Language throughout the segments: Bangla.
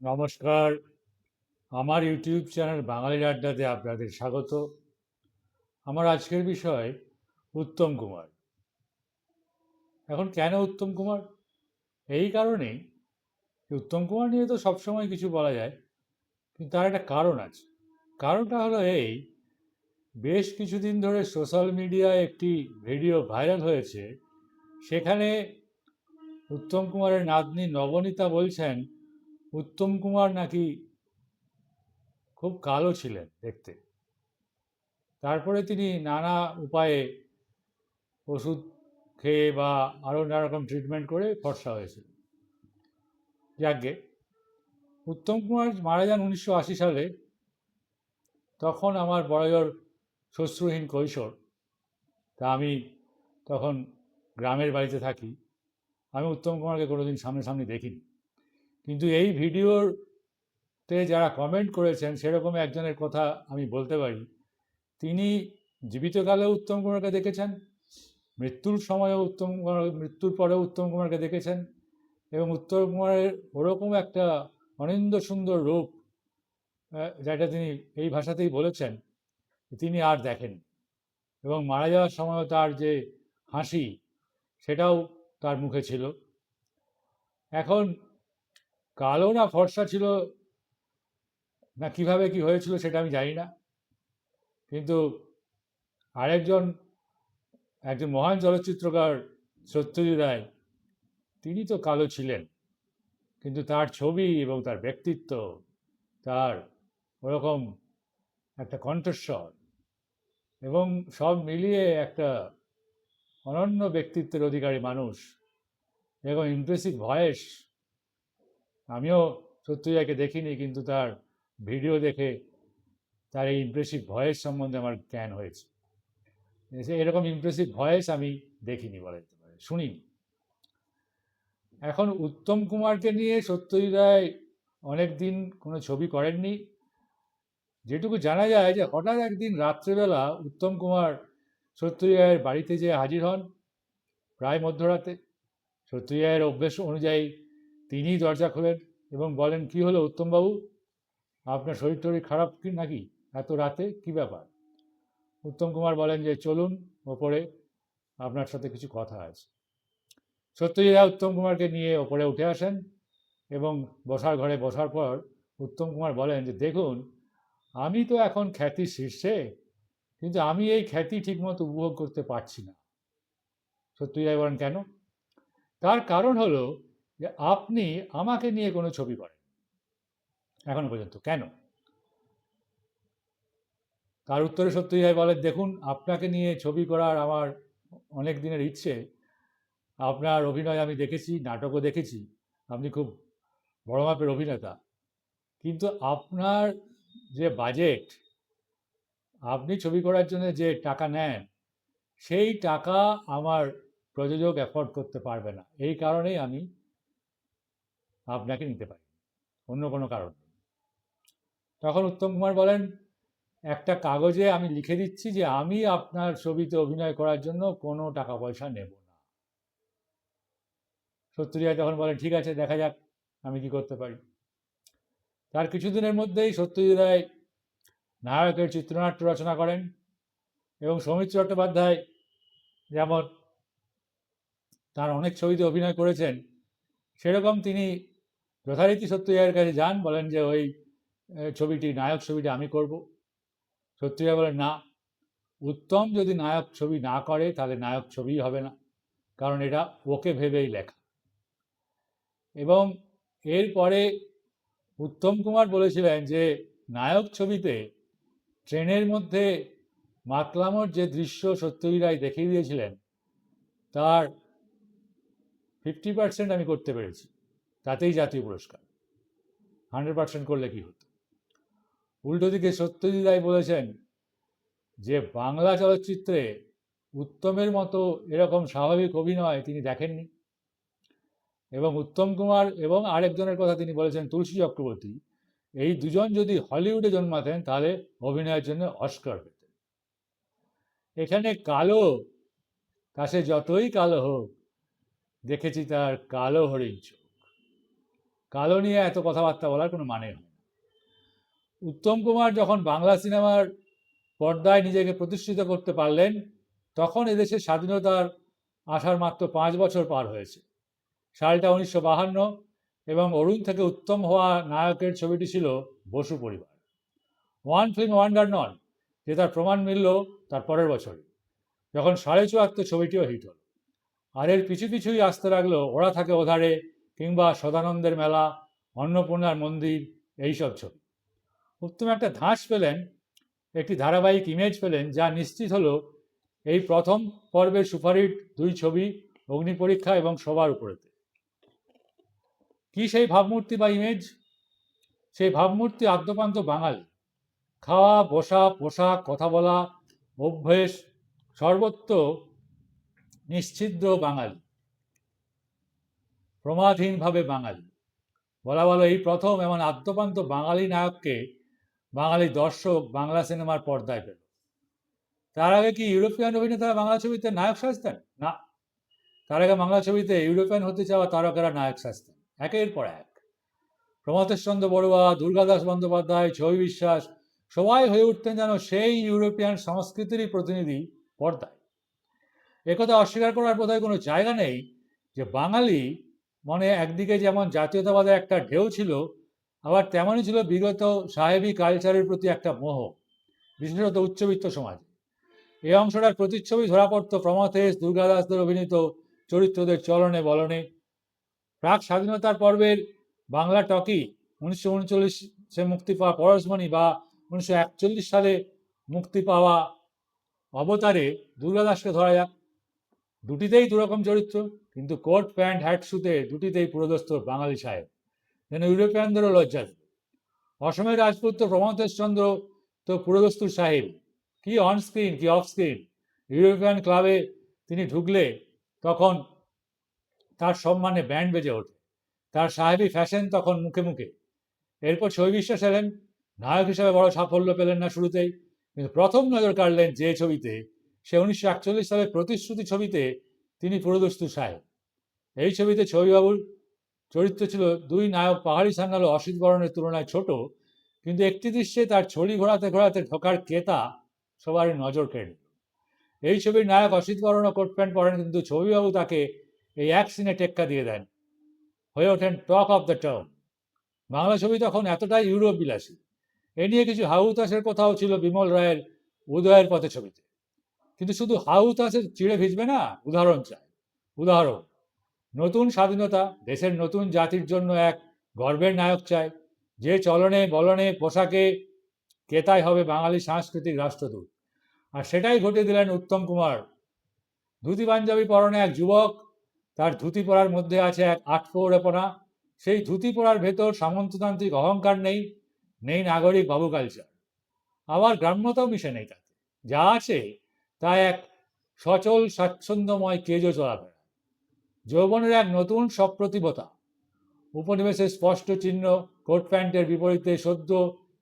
নমস্কার। আমার ইউটিউব চ্যানেল বাঙালির আড্ডাতে আপনাদের স্বাগত। আমার আজকের বিষয় উত্তম কুমার। এখন কেন উত্তম কুমার? এই কারণেই যে উত্তম কুমার নিয়ে তো সবসময় কিছু বলা যায়, কিন্তু তার একটা কারণ আছে। কারণটা হলো এই, বেশ কিছুদিন ধরে সোশ্যাল মিডিয়ায় একটি ভিডিও ভাইরাল হয়েছে। সেখানে উত্তম কুমারের নাতনি নবনীতা বলছেন উত্তম কুমার নাকি খুব কালো ছিলেন দেখতে। তারপরে তিনি নানা উপায়ে ওষুধ খেয়ে বা আরও নানা রকম ট্রিটমেন্ট করে ফর্সা হয়েছিল। যাকগে, উত্তম কুমার মারা যান 1980 সালে। তখন আমার বড়জোর শ্বশ্রুহীন কৈশোর। তা আমি তখন গ্রামের বাড়িতে থাকি। আমি উত্তম কুমারকে কোনোদিন সামনাসামনি দেখিনি, কিন্তু এই ভিডিওতে যারা কমেন্ট করেছেন সেরকম একজনের কথা আমি বলতে পারি। তিনি জীবিতকালেও উত্তম কুমারকে দেখেছেন, মৃত্যুর সময়ও উত্তম কুমার, মৃত্যুর পরেও উত্তম কুমারকে দেখেছেন, এবং উত্তম কুমারের ওরকম একটা অনিন্দ্য সুন্দর রূপ, যেটা তিনি এই ভাষাতেই বলেছেন তিনি আর দেখেন। এবং মারা যাওয়ার সময় তার যে হাসি, সেটাও তার মুখে ছিল। এখন কালো না ফর্সা ছিল না কিভাবে কি হয়েছিল সেটা আমি জানি না, কিন্তু আরেকজন, একজন মহান চলচ্চিত্রকার সত্যজিৎ রায়, তিনি তো কালো ছিলেন, কিন্তু তার ছবি এবং তার ব্যক্তিত্ব, তার ওরকম একটা কণ্ঠস্বর এবং সব মিলিয়ে একটা অনন্য ব্যক্তিত্বের অধিকারী মানুষ এবং ইমপ্রেসিভ ভয়েস। আমিও সত্যজিৎকে দেখিনি, কিন্তু তার ভিডিও দেখে তার এই ইমপ্রেসিভ ভয়েস সম্বন্ধে আমার জ্ঞান হয়েছে। এরকম ইমপ্রেসিভ ভয়েস আমি দেখিনি, বলা যেতে পারে, শুনিনি। এখন উত্তম কুমারকে নিয়ে সত্যজিৎ রায় অনেক দিন কোনো ছবি করেননি। যেটুকু জানা যায় যে হঠাৎ একদিন রাত্রেবেলা উত্তম কুমার সত্যজিৎ রায়ের বাড়িতে যেয়ে হাজির হন, প্রায় মধ্যরাতে। সত্যজিৎ রায়ের অভ্যেস অনুযায়ী তিনিই দরজা খোলেন এবং বলেন, কি হলো উত্তমবাবু, আপনার শরীর টরীর খারাপ কি নাকি, এত রাতে কি ব্যাপার? উত্তম কুমার বলেন যে চলুন ওপরে, আপনার সাথে কিছু কথা আছে। সত্যজিৎ রায় উত্তম কুমারকে নিয়ে ওপরে উঠে আসেন এবং বসার ঘরে বসার পর উত্তম কুমার বলেন যে দেখুন, আমি তো এখন খ্যাতির শীর্ষে, কিন্তু আমি এই খ্যাতি ঠিকমতো উপভোগ করতে পারছি না। সত্যজিৎ রায় বলেন কেন? তার কারণ হলো যে আপনি আমাকে নিয়ে কোনো ছবি করেন এখনো পর্যন্ত, কেন? তার উত্তরে সত্যজিৎ রায় বলেন, দেখুন, আপনাকে নিয়ে ছবি করার আমার অনেক দিনের ইচ্ছে। আপনার অভিনয় আমি দেখেছি, নাটকও দেখেছি, আপনি খুব বড় মাপের অভিনেতা, কিন্তু আপনার যে বাজেট, আপনি ছবি করার জন্য যে টাকা নেন, সেই টাকা আমার প্রযোজক অ্যাফোর্ড করতে পারবে না। এই কারণেই আমি আপনাকে নিতে পারি, অন্য কোনো কারণ নেই। তখন উত্তম কুমার বলেন, একটা কাগজে আমি লিখে দিচ্ছি যে আমি আপনার ছবিতে অভিনয় করার জন্য কোনো টাকা পয়সা নেব না। সত্যজিৎ রায় তখন বলেন, ঠিক আছে, দেখা যাক আমি কি করতে পারি। তার কিছুদিনের মধ্যেই সত্যজিৎ রায় নায়কের চিত্রনাট্য রচনা করেন এবং সৌমিত্র চট্টোপাধ্যায় যেমন তার অনেক ছবিতে অভিনয় করেছেন, সেরকম তিনি যথারীতি সত্যজিৎ রায়ের কাছে যান, বলেন যে ওই ছবিটি, নায়ক ছবিটি আমি করব। সত্যজিৎ রায় বলেন, না, উত্তম যদি নায়ক ছবি না করে তাহলে নায়ক ছবিই হবে না, কারণ এটা ওকে ভেবেই লেখা। এবং এরপরে উত্তম কুমার বলেছিলেন যে নায়ক ছবিতে ট্রেনের মধ্যে মাতলামোর যে দৃশ্য সত্যজিৎ রায় দেখিয়ে দিয়েছিলেন, তার 50% আমি করতে পেরেছি, তাতেই জাতীয় পুরস্কার। 100% করলে কি হতো? উল্টো দিকে সত্যজিৎ রায় বলেছেন যে বাংলা চলচ্চিত্রে উত্তমের মতো এরকম স্বাভাবিক অভিনয় তিনি দেখেননি। এবং উত্তম কুমার এবং আরেকজনের কথা তিনি বলেছেন, তুলসী চক্রবর্তী, এই দুজন যদি হলিউডে জন্মাতেন তাহলে অভিনয়ের জন্য অস্কার পেতেন। এখানে কালো, তা সে যতই কালো হোক, দেখেছি তার কালো হরিণ চোখ। কালো নিয়ে এত কথাবার্তা বলার কোনো মানে হয় না। উত্তম কুমার যখন বাংলা সিনেমার পর্দায় নিজেকে প্রতিষ্ঠিত করতে পারলেন, তখন এদেশের স্বাধীনতার আসার মাত্র 5 বছর পার হয়েছে। সালটা 1952 এবং অরুণ থেকে উত্তম হওয়া নায়কের ছবিটি ছিল বসু পরিবার। ওয়ান ফিল্ম ওয়ান্ডার নন, যে তার প্রমাণ মিলল তার পরের বছরে, যখন 74.5 ছবিটিও হিট হল। আর এর পিছু পিছুই আসতে লাগলো ওরা থাকে ওধারে কিংবা সদানন্দের মেলা, অন্নপূর্ণার মন্দির, এইসব ছবি। উত্তম একটা ধাঁচ পেলেন, একটি ধারাবাহিক ইমেজ পেলেন, যা নিশ্চিত হলো এই প্রথম পর্বের সুপারহিট 2 ছবি অগ্নিপরীক্ষা এবং সবার উপরেতে। কি সেই ভাবমূর্তি বা ইমেজ? সেই ভাবমূর্তি আদ্যপান্ত বাঙালি। খাওয়া, বসা, পোশাক, কথা বলা, অভ্যেস সর্বত্র নিশ্ছিদ্র বাঙালি, প্রমাদহীনভাবে বাঙালি। বলা বলো এই প্রথম এমন আদ্যপান্ত বাঙালি নায়ককে বাঙালি দর্শক বাংলা সিনেমার পর্দায় পেল। তার আগে কি ইউরোপিয়ান অভিনেতারা বাংলা ছবিতে নায়ক সাজতেন? না, তার আগে বাংলা ছবিতে ইউরোপিয়ান হতে চাওয়া তারকারা নায়ক সাজতেন, একের পর এক। প্রমথেশচন্দ্র বড়ুয়া, দুর্গাদাস বন্দ্যোপাধ্যায়, ছবি বিশ্বাস সবাই হয়ে উঠতেন যেন সেই ইউরোপিয়ান সংস্কৃতিরই প্রতিনিধি পর্দায়। একথা অস্বীকার করার বোধহয় কোনো জায়গা নেই যে বাঙালি মনে একদিকে যেমন জাতীয়তাবাদের একটা ঢেউ ছিল, আবার তেমনই ছিল বিগত সাহেবি কালচারের প্রতি একটা মোহ, বিশেষত উচ্চবিত্ত সমাজে। এই অংশটার প্রতিচ্ছবি ধরা পড়ত প্রমথেশ, দুর্গাদাসদের অভিনীত চরিত্রদের চলনে বলনে। প্রাক স্বাধীনতার পর্বের বাংলা টকি 1939 মুক্তি পাওয়া পরশমণি বা 1941 সালে মুক্তি পাওয়া অবতারে দুর্গাদাসকে ধরা যাক। দুটিতেই দুরকম চরিত্র, কিন্তু কোট প্যান্ট হ্যাট শুতে দুটিতেই পুরোদস্ত বাঙালি সাহেব, যেন ইউরোপিয়ানদেরও লজ্জা দেবে। অসমের রাজপুত্র প্রমথেশচন্দ্র তো পুরোদস্তুর সাহেব, কি অন স্ক্রিন কি অফ স্ক্রিন। ইউরোপিয়ান ক্লাবে তিনি ঢুকলে তখন তার সম্মানে ব্যান্ড বেজে ওঠে, তার সাহেবী ফ্যাশন তখন মুখে মুখে। এরপর ছবি বিশ্বাস এলেন, নায়ক হিসাবে বড় সাফল্য পেলেন না শুরুতেই, কিন্তু প্রথম নজর কাড়লেন যে ছবিতে, সে 1941 সালের প্রতিশ্রুতি ছবিতে তিনি পুরোদস্তুর সাহেব। এই ছবিতে ছবিবাবুর চরিত্র ছিল দুই নায়ক পাহাড়ি সাঙ্গালো অসিত বরণের তুলনায় ছোট, কিন্তু একটি দৃশ্যে তার ছড়ি ঘোরাতে ঘোরাতে ঢোকার কেতা সবারই নজর কেড়ে নিল। এই ছবির নায়ক অসিত বরণ কোট প্যান্ট পরেন, কিন্তু ছবিবাবু তাকে এই এক সিনে টেক্কা দিয়ে দেন, হয়ে ওঠেন talk of the town. Bangla ছবি তখন এতটাই ইউরোপ বিলাসী। এ নিয়ে কিছু হাউতাসের কথাও ছিল বিমল রায়ের উদয়ের পথে ছবিতে। কিন্তু শুধু হাউতাসের চিড়ে ভিজবে না, উদাহরণ চাই। উদাহরণ, নতুন স্বাধীনতা, দেশের নতুন জাতির জন্য এক গর্বের নায়ক চাই, যে চলনে বলনে পোশাকে কেতাই হবে বাঙালি সাংস্কৃতিক রাষ্ট্রদূত। আর সেটাই ঘটে দিলেন উত্তম কুমার। ধুতি পাঞ্জাবি পরনে এক যুবক, তার ধুতি পরার মধ্যে আছে এক আটপৌরেপনা। সেই ধুতি পরার ভেতর সামন্ততান্ত্রিক অহংকার নেই, নেই নাগরিক বাবু কালচার, আবার গ্রাম্যতাও মিশে নেই তাতে। যা আছে তা এক সচল স্বাচ্ছন্দ্যময় কেজো চলাফেরা, যৌবনের এক নতুন সপ্রতিভতা। উপনিবেশের স্পষ্ট চিহ্ন কোট প্যান্টের বিপরীতে সদ্য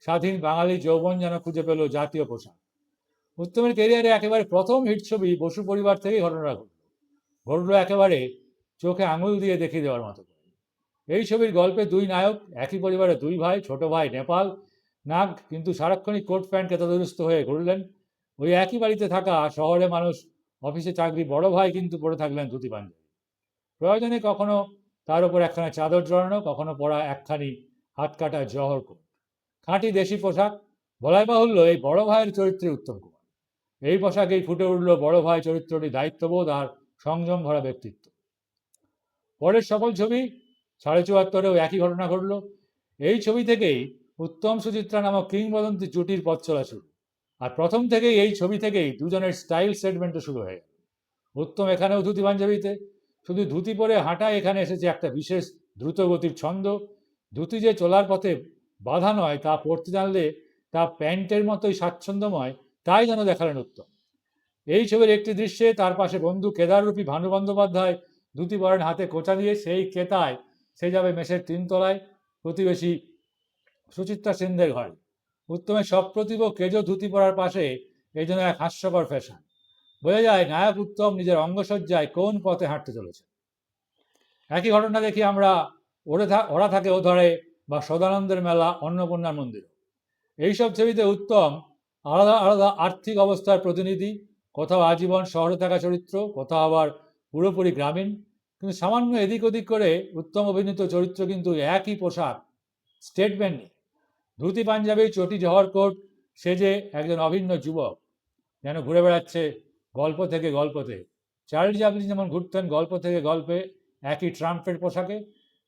স্বাধীন বাঙালি যৌবন যেন খুঁজে পেল জাতীয় পোশাক। উত্তমের কেরিয়ারে একেবারে প্রথম হিট ছবি বসু পরিবার থেকেই ঘটনা ঘটলো একেবারে চোখে আঙুল দিয়ে দেখিয়ে দেওয়ার মতো করে। এই ছবির গল্পে দুই নায়ক, একই পরিবারে দুই ভাই, ছোট ভাই নেপাল নাগ, কিন্তু সারাক্ষণই কোট প্যান্টে তদরুস্ত হয়ে ঘুরলেন। ওই একই বাড়িতে থাকা শহরে মানুষ, অফিসে চাকরি, বড় ভাই কিন্তু পরে থাকলেন ধুতি পাঞ্জাবি। প্রয়োজনে কখনো তার উপর একখানা চাদর জড়ানো, কখনো পরা একখানি হাত কাটা জহর কোট, খাঁটি দেশি পোশাক। বলাই বাহুল্য এই বড় ভাইয়ের চরিত্রে উত্তম কুমার। এই পোশাকেই ফুটে উঠল বড় ভাই চরিত্রটি দায়িত্ববোধ আর সংযম ভরা ব্যক্তিত্ব। পরের সকল ছবি 74.5-এও একই ঘটনা ঘটল। এই ছবি থেকেই উত্তম সুচিত্রা নামক কিংবদন্তি জুটির পথ চলা শুরু। আর প্রথম থেকেই এই ছবি থেকেই দুজনের স্টাইল সেটমেন্টও শুরু হয়ে গেল। উত্তম এখানেও ধুতি পাঞ্জাবিতে, শুধু ধুতি পরে হাঁটা এখানে এসেছে একটা বিশেষ দ্রুতগতির ছন্দ। ধুতি যে চলার পথে বাধা নয়, তা পড়তে জানলে তা প্যান্টের মতোই স্বাচ্ছন্দ্যময়, তাই যেন দেখালেন উত্তম। এই ছবির একটি দৃশ্যে তার পাশে বন্ধু কেদাররূপী ভানু বন্দ্যোপাধ্যায় ধুতি পরেন হাতে কোচা দিয়ে, সেই কেতায় সে যাবে মেসের 3 তলায় প্রতিবেশী সুচিত্রা সেনদের ঘরে। উত্তমের সপ্রতিভ কেজো ধুতি পরার পাশে এই জন্য এক হাস্যকর ফ্যাশন। বোঝা যায় নায়ক উত্তম নিজের অঙ্গসজ্জায় কোন পথে হাঁটতে চলেছে। একই ঘটনা দেখি আমরা ওরা থাকে ওধারে বা সদানন্দের মেলা, অন্নপূর্ণার মন্দির। এইসব ছবিতে উত্তম আলাদা আলাদা আর্থিক অবস্থার প্রতিনিধি, কোথাও আজীবন শহরে থাকা চরিত্র, কোথাও আবার পুরোপুরি গ্রামীণ। কিন্তু সামান্য এদিক ওদিক করে উত্তম অভিনীত চরিত্র কিন্তু একই পোশাক, স্টেটমেন্ট নেই, ধুতি পাঞ্জাবি চটি জহর কোট সেজে একজন অভিন্ন যুবক যেন ঘুরে বেড়াচ্ছে গল্প থেকে গল্পতে। চার্লি চ্যাপলিন যেমন ঘুরতেন গল্প থেকে গল্পে একই ট্রাম্পের পোশাকে,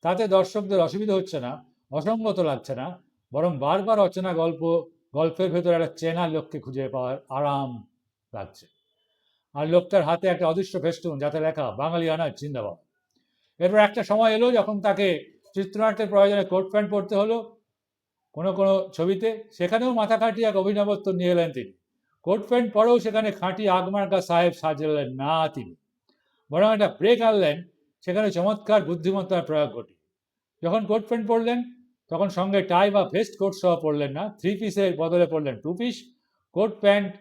তাতে দর্শকদের অসুবিধা হচ্ছে না, অসঙ্গত লাগছে না, বরং বারবার অচেনা গল্পের ভেতরে একটা চেনা লোককে খুঁজে পাওয়ার আরাম লাগছে। আর লোকটার হাতে একটা অদৃশ্য ফেস্টুন, যাতে লেখা বাঙালিয়ানা জিন্দাবাদ। এরপর একটা সময় এলো যখন তাকে চিত্রনাট্যের প্রয়োজনে কোট প্যান্ট পরতে হলো কোনো কোনো ছবিতে, সেখানেও মাথা খাটিয়ে এক অভিনবত্ব নিয়ে এলেন তিনি। কোট প্যান্ট পরেও সেখানে খাঁটি আগমার্কা সাহেব সাজলেন না তিনি, বরং একটা ব্রেক আনলেন, সেখানে চমৎকার বুদ্ধিমত্তার প্রয়োগ ঘটে। যখন কোট প্যান্ট পরলেন তখন সঙ্গে টাই বা ভেস্ট কোট সহ পরলেন না, 3 পিসের বদলে পরলেন 2 পিস। কোট প্যান্ট,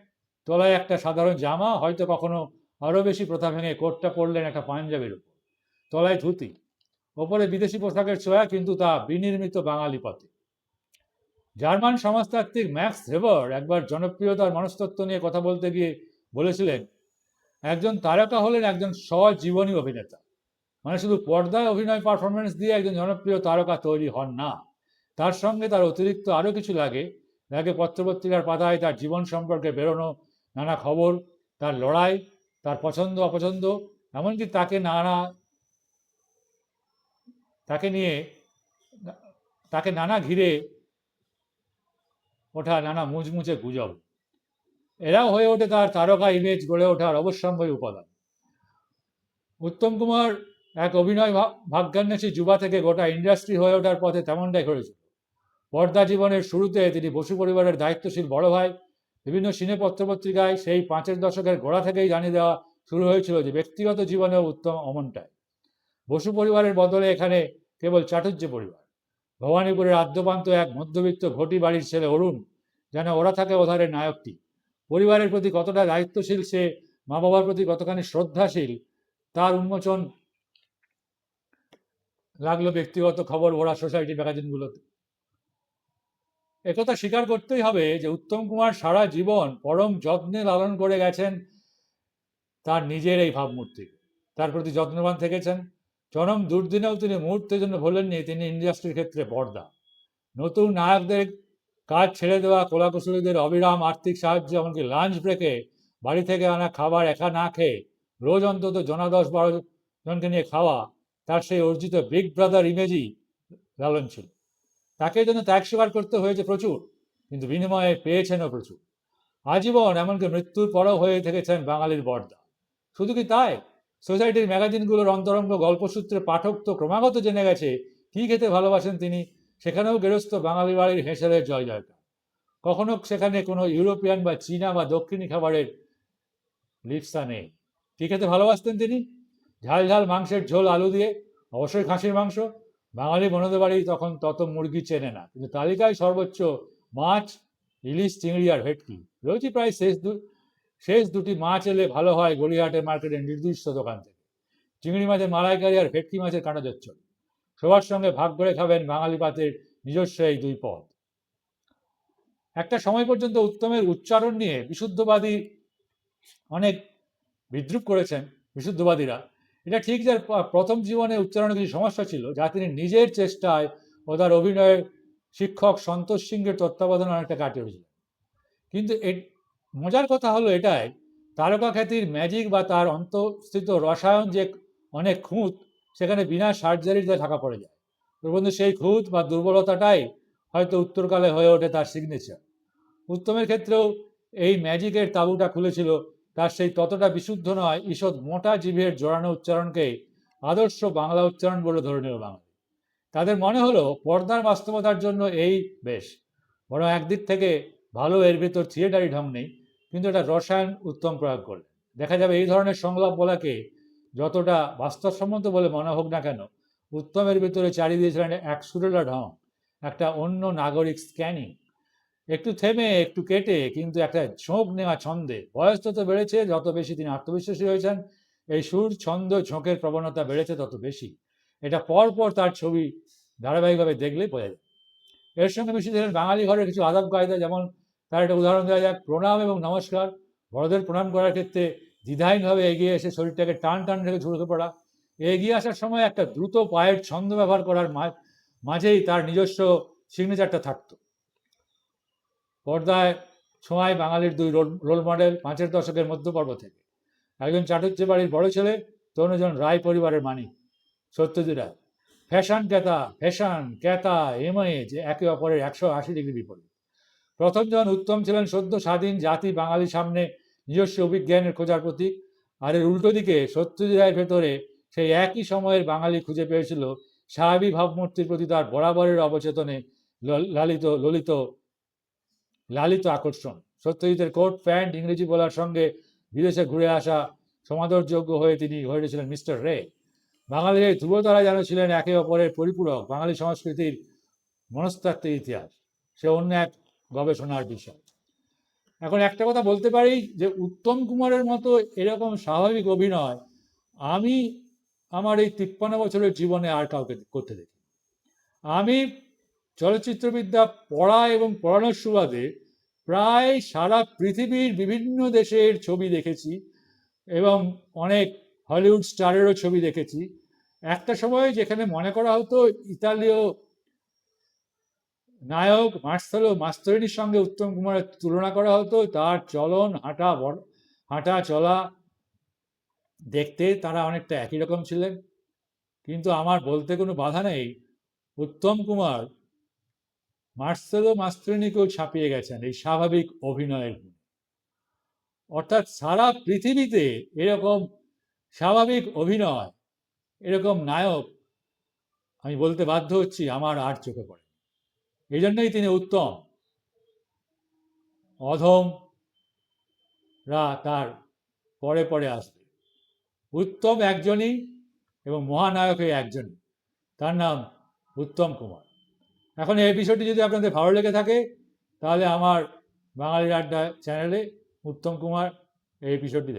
তলায় একটা সাধারণ জামা, হয়তো কখনো আরও বেশি প্রথা ভেঙে কোটটা পরলেন একটা পাঞ্জাবির উপর, তলায় ধুতি, ওপরে বিদেশি পোশাকের ছোঁয়া, কিন্তু তা বিনির্মিত বাঙালি পথে। জার্মান সমাজতাত্ত্বিক ম্যাক্স ভেবার একবার জনপ্রিয়তার মনস্তত্ত্ব নিয়ে কথা বলতে গিয়ে বলেছিলেন, একজন তারকা হলেন একজন সজীবনী অভিনেতা, মানে শুধু পর্দায় অভিনয় পারফরমেন্স দিয়ে একজন জনপ্রিয় তারকা তৈরি হন না, তার সঙ্গে তার অতিরিক্ত আরও কিছু লাগে। পত্রপত্রিকার পাতায় তার জীবন সম্পর্কে বেরোনো নানা খবর, তার লড়াই, তার পছন্দ অপছন্দ, এমনকি তাকে নানা ঘিরে ওঠা নানা মুচমুচে গুজব, এরাও হয়ে ওঠে তার তারকা ইমেজ গড়ে ওঠার অবশ্যম্ভাবী উপাদান। উত্তম কুমার এক অভিনয় ভাগ্যান্বেষী যুবা থেকে গোটা ইন্ডাস্ট্রি হয়ে ওঠার পথে তেমনটাই ঘটেছিল। পর্দা জীবনের শুরুতে তিনি বসু পরিবারের দায়িত্বশীল বড় ভাই। বিভিন্ন সিনে পত্রপত্রিকায় সেই 5-এর দশকের গোড়া থেকেই জানিয়ে দেওয়া শুরু হয়েছিল যে ব্যক্তিগত জীবনেও উত্তম অমনটাই। বসু পরিবারের বদলে এখানে কেবল চাটুর্য পরিবার। ভবানীপুরের আদ্যপান্ত এক মধ্যবিত্ত ঘটি বাড়ির ছেলে অরুণ যেন ওরা থাকে ওধারের নায়কটি। পরিবারের প্রতি কতটা দায়িত্বশীল সে, মা বাবার প্রতি কতখানি শ্রদ্ধাশীল, তার উন্মোচন লাগলো ব্যক্তিগত খবর ওরা সোসাইটি ম্যাগাজিনগুলোতে। একথা স্বীকার করতেই হবে যে উত্তম কুমার সারা জীবন পরম যত্নে লালন করে গেছেন তার নিজের এই ভাবমূর্তি, তার প্রতি যত্নবান থেকেছেন। চরম দুর্দিনেও তিনি মুহূর্তের জন্য ভোলেননি তিনি ইন্ডাস্ট্রির ক্ষেত্রে পর্দা। নতুন নায়কদের কাজ ছেড়ে দেওয়া, কোলাকুশলীদের অবিরাম আর্থিক সাহায্য, এমনকি লাঞ্চ ব্রেকে বাড়ি থেকে আনা খাবার একা না খেয়ে রোজ অন্তত 10-12 জনকে নিয়ে খাওয়া, তার সেই অর্জিত বিগ ব্রাদার ইমেজই লালন ছিল। তাকে জন্য ত্যাগ স্বীকার করতে হয়েছে প্রচুর, কিন্তু বিনিময়ে পেয়েছেনও প্রচুর। আজীবন, এমনকি মৃত্যুর পরও হয়ে থেকেছেন বাঙালির বর্দা। শুধু কি তাই, সোসাইটির ম্যাগাজিনগুলোর অন্তরঙ্গ গল্পসূত্রে পাঠক তো ক্রমাগত জেনে গেছে কি খেতে ভালোবাসেন তিনি। সেখানেও গেরস্থ বাঙালি বাড়ির হেঁসেলের জয় জয়কার। কখনো সেখানে কোনো ইউরোপিয়ান বা চীনা বা দক্ষিণী খাবারের লিপসা নেই। কি খেতে ভালোবাসতেন তিনি? ঝাল ঝাল মাংসের ঝোল আলু দিয়ে, অবশ্যই খাসির মাংস। বাঙালি বনদে বাড়ি তখন তত মুরগি চেনে না, কিন্তু তালিকায় সর্বোচ্চ মাছ, ইলিশ, চিংড়ি আর ভেটকি। রয়েছে প্রায় শেষ দুটি মাছ এলে ভালো হয় গড়িয়াহাটের মার্কেটের নির্দিষ্ট দোকান থেকে। চিংড়ি মাছের মালাইকারি আর ভেটকি মাছের কাঁটা চচ্চড়ি। সবার সঙ্গে ভাগ করে খাবেন বাঙালি পাতের নিজস্ব এই 2 পদ। একটা সময় পর্যন্ত উত্তমের উচ্চারণ নিয়ে বিশুদ্ধবাদী অনেক বিদ্রুপ করেছেন বিশুদ্ধবাদীরা। এটা ঠিক যে প্রথম জীবনে উচ্চারণে কিছু সমস্যা ছিল, যা তিনি নিজের চেষ্টায় ও তার অভিনয়ের শিক্ষক সন্তোষ সিংহের তত্ত্বাবধানে অনেকটা কাটিয়ে উঠেছিলেন। কিন্তু মজার কথা হলো এটাই, তারকা খ্যাতির ম্যাজিক বা তার অন্তঃস্থিত রসায়ন যে অনেক খুঁত, সেখানে বিনা সার্জারিতে ঢাকা পড়ে যায়। প্রবন্ধ সেই খুঁত বা দুর্বলতাটাই হয়তো উত্তরকালে হয়ে ওঠে তার সিগনেচার। উত্তমের ক্ষেত্রেও এই ম্যাজিকের তাঁবুটা খুলেছিল তার সেই ততটা বিশুদ্ধ নয় ঈষৎ মোটা জিভের জোরানো উচ্চারণকে আদর্শ বাংলা উচ্চারণ বলে ধরে নিল বাঙালি। তাদের মনে হলো পর্দার বাস্তবতার জন্য এই বেশ, বরং একদিক থেকে ভালো, এর ভেতর থিয়েটারি ঢং নেই, কিন্তু এটা রসায়ন উত্তম প্রয়োগ করলে দেখা যাবে এই ধরনের সংলাপ বলাকে যতটা বাস্তবসম্মত বলে মনে হোক না কেন, উত্তমের ভেতরে চালিয়ে দিয়েছিলেন এক সুরেলা ঢং, একটা অন্য নাগরিক স্ক্যানিং। একটু থেমে, একটু কেটে, কিন্তু একটা ঝোঁক নেওয়া ছন্দে। বয়স তত বেড়েছে যত বেশি তিনি আত্মবিশ্বাসী হয়েছেন, এই সুর, ছন্দ, ঝোঁকের প্রবণতা বেড়েছে তত বেশি। এটা পরপর তার ছবি ধারাবাহিকভাবে দেখলেই বোঝা যায়। এর সঙ্গে মিশে ছিলেন বাঙালি ঘরের কিছু আদব কায়দা, যেমন তার একটা উদাহরণ দেওয়া যাক, প্রণাম এবং নমস্কার। বড়দের প্রণাম করার ক্ষেত্রে দ্বিধাহীনভাবে এগিয়ে এসে শরীরটাকে টান টান রেখে ঝুঁকে পড়া, এগিয়ে আসার সময় একটা দ্রুত পায়ের ছন্দ ব্যবহার করার মাঝেই তার নিজস্ব সিগনেচারটা থাকতো। পর্দায় ছোঁয়ায় বাঙালির দুই রোল মডেল 5-এর দশকের মধ্যপর্ব থেকে। একজন চাটুর্যে বাড়ির বড় ছেলে, তো অন্যজন রায় পরিবারের মানিক সত্যজিৎ রায়। ফ্যাশন ক্যাতা ইমেজ একে অপরের 180 ডিগ্রি বিপরীত। প্রথমজন উত্তম ছিলেন সদ্য স্বাধীন জাতি বাঙালির সামনে নিজস্ব অভিজ্ঞানের খোঁজার প্রতীক, আর এর উল্টো দিকে সত্যজিৎ রায়ের ভেতরে সেই একই সময়ের বাঙালি খুঁজে পেয়েছিল স্বাভাবিক ভাবমূর্তির প্রতি তার বরাবরের অবচেতনে লালিত আকর্ষণ। সত্যজিতের কোট প্যান্ট ইংরেজি বলার সঙ্গে বিদেশে ঘুরে আসা সমাদরযোগ্য হয়ে তিনি হয়ে উঠেছিলেন মিস্টার রে। বাঙালির এই ধ্রুবতারা যেন ছিলেন একে অপরের পরিপূরক। বাঙালি সংস্কৃতির মনস্তাত্ত্বিক ইতিহাস সে অন্য এক গবেষণার বিষয়। এখন একটা কথা বলতে পারি যে উত্তম কুমারের মতো এরকম স্বাভাবিক অভিনয় আমি আমার এই 53 বছরের জীবনে আর কাউকে করতে দেখি। আমি চলচ্চিত্রবিদ্যা পড়া এবং পড়ানোর সুবাদে প্রায় সারা পৃথিবীর বিভিন্ন দেশের ছবি দেখেছি এবং অনেক হলিউড স্টারেরও ছবি দেখেছি। একটা সময় যেখানে মনে করা হতো ইতালীয় নায়ক মার্সেলো মাস্ত্রোনির সঙ্গে উত্তম কুমারের তুলনা করা হতো, তার চলন হাঁটা চলা দেখতে তারা অনেকটা একই রকম ছিলেন। কিন্তু আমার বলতে কোনো বাধা নেই, উত্তম কুমার মার্সেলো মাস্ত্রোনিকেও ছাপিয়ে গেছেন এই স্বাভাবিক অভিনয়ের গুণে। অর্থাৎ সারা পৃথিবীতে এরকম স্বাভাবিক অভিনয়, এরকম নায়ক আমি বলতে বাধ্য হচ্ছি আমার আর চোখে পড়ে। এই জন্যই তিনি উত্তম। অধমরা তার পরে পরে আসবে। উত্তম একজনই এবং মহানায়ক একজনই, তার নাম উত্তম কুমার। এখন এই বিষয়টি যদি আপনাদের ভালো লেগে থাকে তাহলে আমার বাঙালির আড্ডা চ্যানেলে উত্তম কুমার এই এপিসোডটি